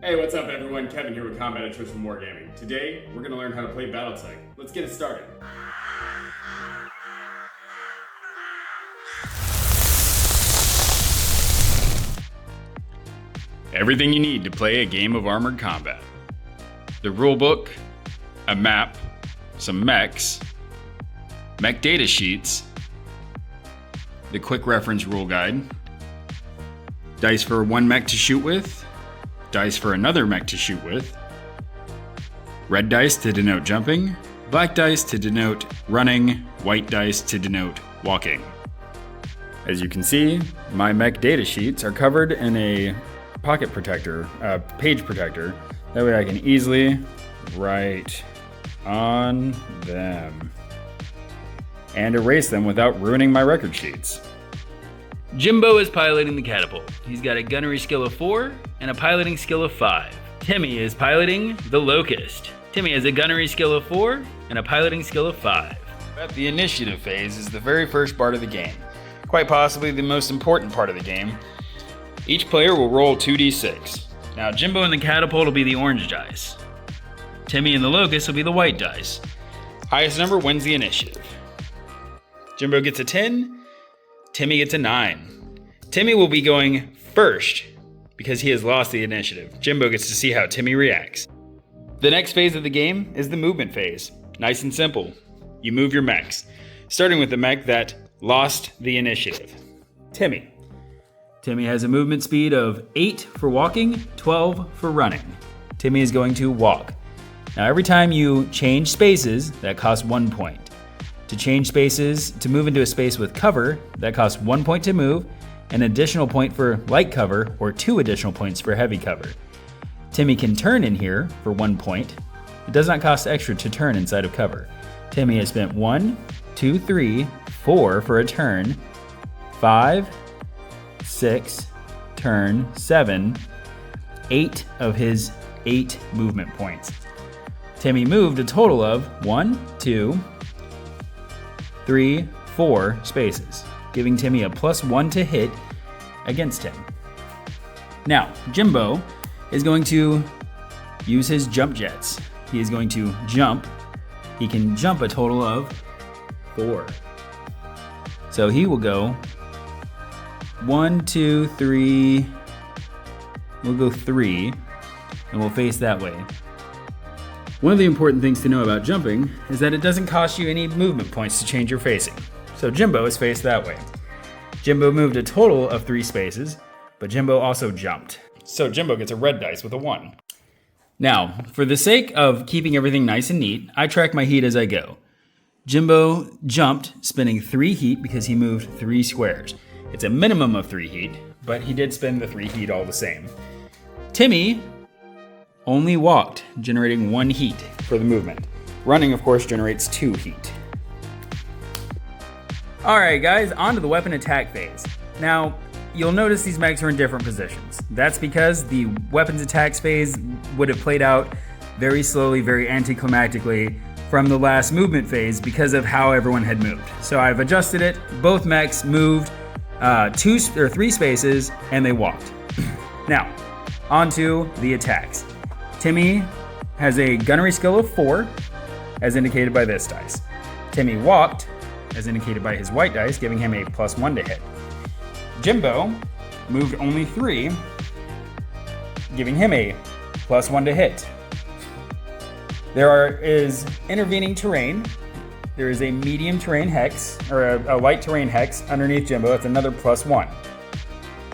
Hey, what's up everyone? Kevin here with Battletech from Wargaming. Today, we're going to learn how to play Battletech. Let's get it started. Everything you need to play a game of armored combat. The rulebook, a map, some mechs, mech data sheets, the quick reference rule guide, dice for one mech to shoot with, dice for another mech to shoot with, red dice to denote jumping, black dice to denote running, white dice to denote walking. As you can see, my mech data sheets are covered in a pocket protector, page protector. That way I can easily write on them and erase them without ruining my record sheets. Jimbo is piloting the catapult. He's got a gunnery skill of 4 and a piloting skill of 5. Timmy is piloting the locust. Timmy has a gunnery skill of 4 and a piloting skill of 5. The initiative phase is the very first part of the game, quite possibly the most important part of the game. Each player will roll 2d6. Now Jimbo and the catapult will be the orange dice. Timmy and the locust will be the white dice. Highest number wins the initiative. Jimbo gets a 10. Timmy gets a 9. Timmy will be going first because he has lost the initiative. Jimbo gets to see how Timmy reacts. The next phase of the game is the movement phase. Nice and simple. You move your mechs, starting with the mech that lost the initiative. Timmy. Timmy has a movement speed of 8 for walking, 12 for running. Timmy is going to walk. Now every time you change spaces, that costs 1 point. To change spaces, to move into a space with cover, that costs 1 point to move, an additional point for light cover, or 2 additional points for heavy cover. Timmy can turn in here for 1 point. It does not cost extra to turn inside of cover. Timmy has spent 1, 2, 3, 4 for a turn, 5, 6, turn, 7, 8 of his 8 movement points. Timmy moved a total of 1, 2, 3, 4 spaces, giving Timmy a +1 to hit against him. Now, Jimbo is going to use his jump jets. He is going to jump. He can jump a total of 4. So he will go 1, 2, 3. We'll go 3, and we'll face that way. One of the important things to know about jumping is that it doesn't cost you any movement points to change your facing. So Jimbo is faced that way. Jimbo moved a total of 3 spaces, but Jimbo also jumped. So Jimbo gets a red dice with a 1. Now, for the sake of keeping everything nice and neat, I track my heat as I go. Jimbo jumped, spending 3 heat because he moved 3 squares. It's a minimum of 3 heat, but he did spend the 3 heat all the same. Timmy only walked, generating 1 heat for the movement. Running, of course, generates 2 heat. Alright guys, on to the weapon attack phase. Now, you'll notice these mechs are in different positions. That's because the weapons attacks phase would have played out very slowly, very anticlimactically from the last movement phase because of how everyone had moved. So I've adjusted it. Both mechs moved 2 or 3 spaces and they walked. Now, on to the attacks. Timmy has a gunnery skill of 4, as indicated by this dice. Timmy walked, as indicated by his white dice, giving him a +1 to hit. Jimbo moved only 3, giving him a +1 to hit. There is intervening terrain. There is a medium terrain hex, or a light terrain hex underneath Jimbo. That's another +1.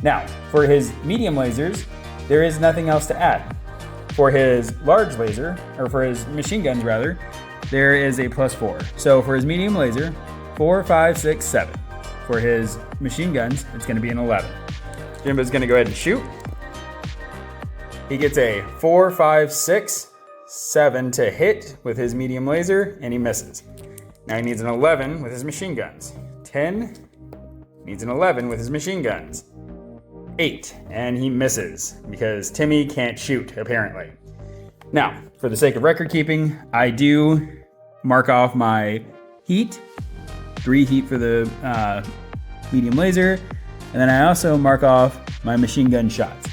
Now, for his medium lasers, there is nothing else to add. For his large laser, or for his machine guns rather, there is a +4. So for his medium laser, 4, 5, 6, 7. For his machine guns, it's going to be an 11. Jimbo's going to go ahead and shoot. He gets a 4, 5, 6, 7 to hit with his medium laser, and he misses. Now he needs an 11 with his machine guns. 10, needs an 11 with his machine guns. 8, and he misses because Timmy can't shoot, apparently. Now, for the sake of record keeping, I do mark off my heat, 3 heat for the medium laser, and then I also mark off my machine gun shots.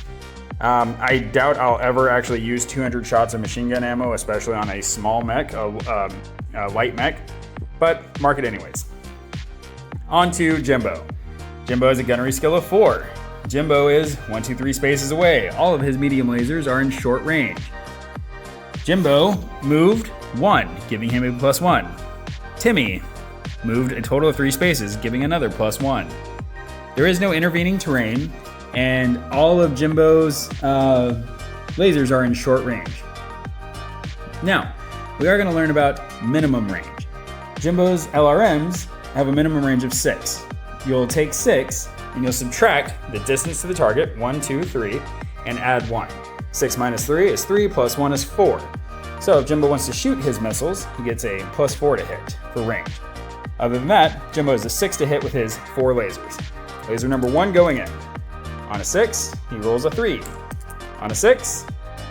I doubt I'll ever actually use 200 shots of machine gun ammo, especially on a small mech, a light mech, but mark it anyways. On to Jimbo. Jimbo has a gunnery skill of 4. Jimbo is 1, 2, 3 spaces away. All of his medium lasers are in short range. Jimbo moved 1, giving him a +1. Timmy moved a total of 3 spaces, giving another +1. There is no intervening terrain, and all of Jimbo's lasers are in short range. Now, we are going to learn about minimum range. Jimbo's LRMs have a minimum range of 6. You'll take 6 and you'll subtract the distance to the target, 1, 2, 3, and add 1. 6 minus 3 is 3, plus 1 is 4. So if Jimbo wants to shoot his missiles, he gets a +4 to hit for range. Other than that, Jimbo is a 6 to hit with his 4 lasers. Laser number 1 going in. On a 6, he rolls a 3. On a 6,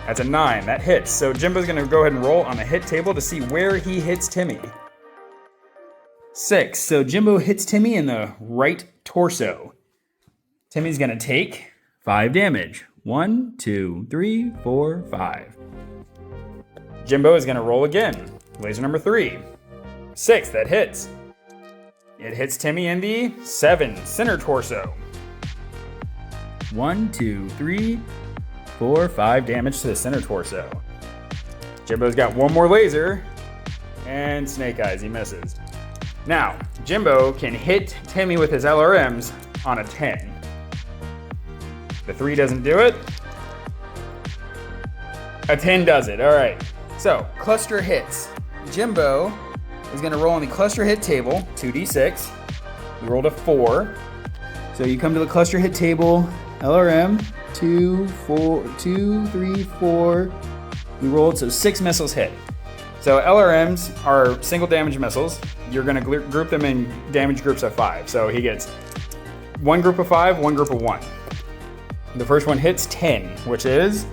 that's a 9, that hits. So Jimbo's gonna go ahead and roll on the hit table to see where he hits Timmy. 6, so Jimbo hits Timmy in the right torso. Timmy's gonna take 5 damage. 1, 2, 3, 4, 5. Jimbo is gonna roll again. Laser number 3. 6, that hits. It hits Timmy in the 7, center torso. 1, 2, 3, 4, 5 damage to the center torso. Jimbo's got one more laser, and Snake Eyes, he misses. Now, Jimbo can hit Timmy with his LRMs on a 10. The 3 doesn't do it. A 10 does it, all right. So, cluster hits. Jimbo is gonna roll on the cluster hit table, 2d6. We rolled a 4. So you come to the cluster hit table, LRM, 2, 4, 2, 3, 4. We rolled, so 6 missiles hit. So LRMs are single damage missiles. You're gonna group them in damage groups of 5. So he gets 1 group of 5, 1 group of 1. The first one hits 10, which is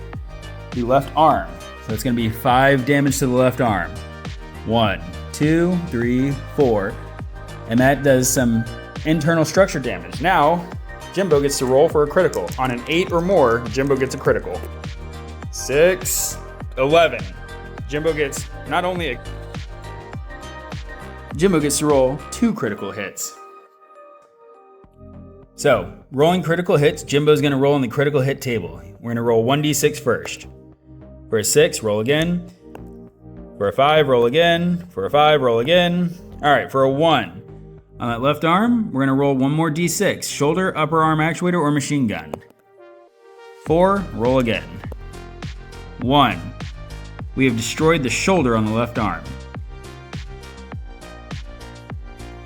the left arm. So it's gonna be 5 damage to the left arm. 1, 2, 3, 4. And that does some internal structure damage. Now, Jimbo gets to roll for a critical. On an 8 or more, Jimbo gets a critical. 6, 11. Jimbo gets not only a... Jimbo gets to roll 2 critical hits. So, rolling critical hits, Jimbo's gonna roll on the critical hit table. We're gonna roll 1d6 first. For a 6, roll again. For a 5, roll again. For a 5, roll again. All right, for a 1. On that left arm, we're gonna roll 1 more d6. Shoulder, upper arm actuator, or machine gun. 4, roll again. 1. We have destroyed the shoulder on the left arm.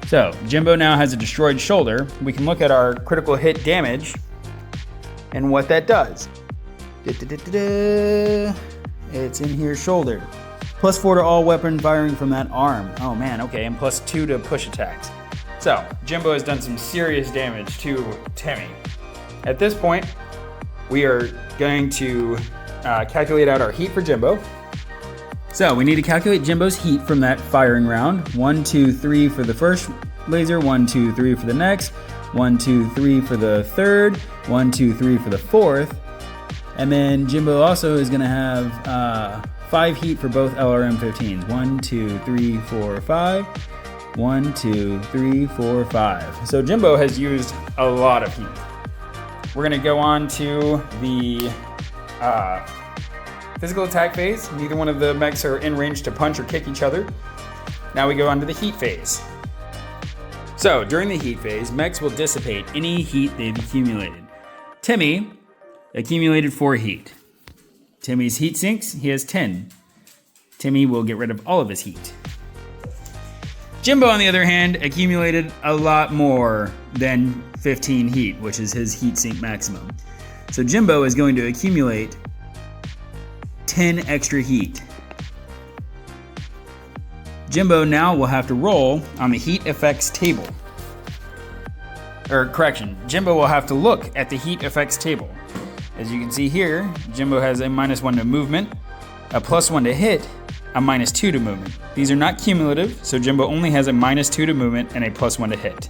So, Jimbo now has a destroyed shoulder. We can look at our critical hit damage and what that does. It's in here, shoulder. +4 to all weapon firing from that arm. Oh man, okay, and +2 to push attacks. So, Jimbo has done some serious damage to Timmy. At this point, we are going to calculate out our heat for Jimbo. So, we need to calculate Jimbo's heat from that firing round. 1, 2, 3 for the first laser, 1, 2, 3 for the next, 1, 2, 3 for the third, 1, 2, 3 for the fourth. And then Jimbo also is gonna have 5 heat for both LRM-15s. 1, 2, 3, 4, 5. 1, 2, 3, 4, 5. So Jimbo has used a lot of heat. We're gonna go on to the physical attack phase. Neither one of the mechs are in range to punch or kick each other. Now we go on to the heat phase. So during the heat phase, mechs will dissipate any heat they've accumulated. Timmy accumulated 4 heat. Timmy's heat sinks, he has 10. Timmy will get rid of all of his heat. Jimbo, on the other hand, accumulated a lot more than 15 heat, which is his heat sink maximum. So Jimbo is going to accumulate 10 extra heat. Jimbo now will have to roll on the heat effects table. Or correction, Jimbo will have to look at the heat effects table. As you can see here, Jimbo has a -1 to movement, a +1 to hit, a -2 to movement. These are not cumulative, so Jimbo only has a -2 to movement and a +1 to hit.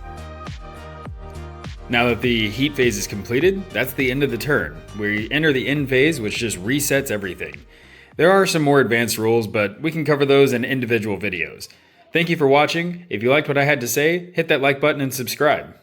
Now that the heat phase is completed, that's the end of the turn. We enter the end phase, which just resets everything. There are some more advanced rules, but we can cover those in individual videos. Thank you for watching. If you liked what I had to say, hit that like button and subscribe.